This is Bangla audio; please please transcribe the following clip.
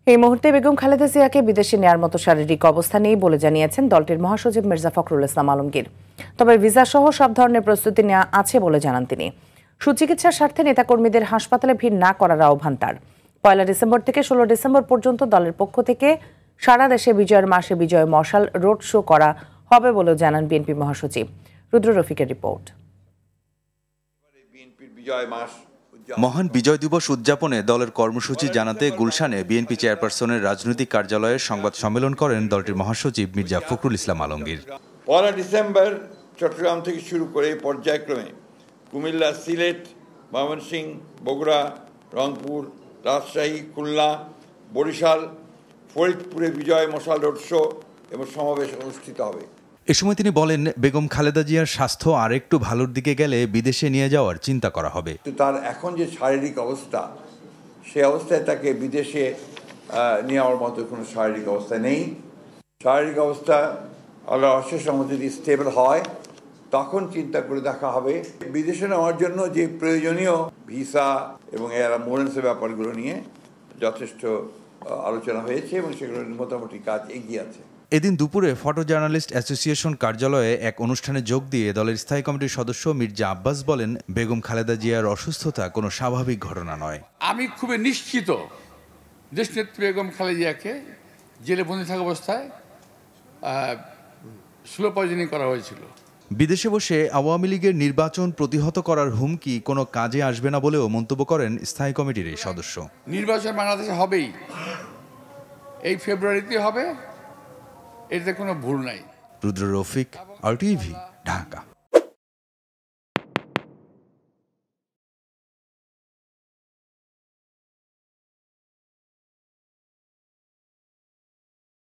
এই মুহূর্তে বেগম খালেদা জিয়াকে বিদেশে নেয়ার মতো শারীরিক অবস্থা নেই বলে জানিয়েছেন দলটির মহাসচিব মির্জা ফখরুল ইসলাম আলমগীর। তবে ভিসা সহ সব ধরনের প্রস্তুতি নেওয়া আছে বলে জানান তিনি। সুচিকিৎসার স্বার্থে নেতাকর্মীদের হাসপাতালে ভিড় না করার আহ্বান তার। ১ ডিসেম্বর থেকে ১৬ ডিসেম্বর পর্যন্ত দলের পক্ষ থেকে সারা দেশে বিজয়ের মাসে বিজয় মশাল রোড শো করা হবে বলেও জানান বিএনপি মহাসচিব। রুদ্র রফিকের রিপোর্ট। মহান বিজয় দিবস উদযাপনে দলের কর্মসূচি জানাতে গুলশানে বিএনপি চেয়ারপারসনের রাজনৈতিক কার্যালয়ে সংবাদ সম্মেলন করেন দলটির মহাসচিব মির্জা ফখরুল ইসলাম আলমগীর। ১ ডিসেম্বর চট্টগ্রাম থেকে শুরু করে পর্যায়ক্রমে কুমিল্লা, সিলেট, ময়মনসিংহ, বগুড়া, রংপুর, রাজশাহী, খুলনা, বরিশাল, ফরিদপুরে বিজয় মশাল রোড শো এবং সমাবেশ অনুষ্ঠিত হবে। এ সময় তিনি বলেন, বেগম খালেদা জিয়ার স্বাস্থ্য আর একটু ভালোর দিকে গেলে বিদেশে নিয়ে যাওয়ার চিন্তা করা হবে। তার এখন যে শারীরিক অবস্থা, সেই অবস্থায় তাকে বিদেশে নেওয়ার মতো কোনো শারীরিক অবস্থা নেই। শারীরিক অবস্থা আল্লাহর অশেষ রহমতে যদি স্টেবল হয় তখন চিন্তা করে দেখা হবে। বিদেশে নেওয়ার জন্য যে প্রয়োজনীয় ভিসা এবং অ্যাম্বুলেন্সের ব্যাপারগুলো নিয়ে যথেষ্ট আলোচনা হয়েছে এবং সেগুলোর মোটামুটি কাজ এগিয়ে আছে। এদিন দুপুরে ফটো জার্নালিস্ট অ্যাসোসিয়েশন কার্যালয়ে এক অনুষ্ঠানে যোগ দিয়ে দলের স্থায়ী কমিটির সদস্য মির্জা আব্বাস বলেন, বেগম খালেদা জিয়ার অসুস্থতা কোনো স্বাভাবিক ঘটনা নয়। আমি খুবই নিশ্চিত দেশনেত্রী বেগম খালেদা জিয়াকে জেলে বন্দী থাকা অবস্থায় স্লো পয়জনিং করা হয়েছিল। বিদেশে বসে আওয়ামী লীগের নির্বাচন প্রতিহত করার হুমকি কোনো কাজে আসবে না বলেও মন্তব্য করেন স্থায়ী কমিটির এই সদস্য। নির্বাচন বাংলাদেশে হবেই, এই ফেব্রুয়ারিতে হবে, এতে কোনো ভুল নাই। রুদ্র রফিক, RTV, ঢাকা।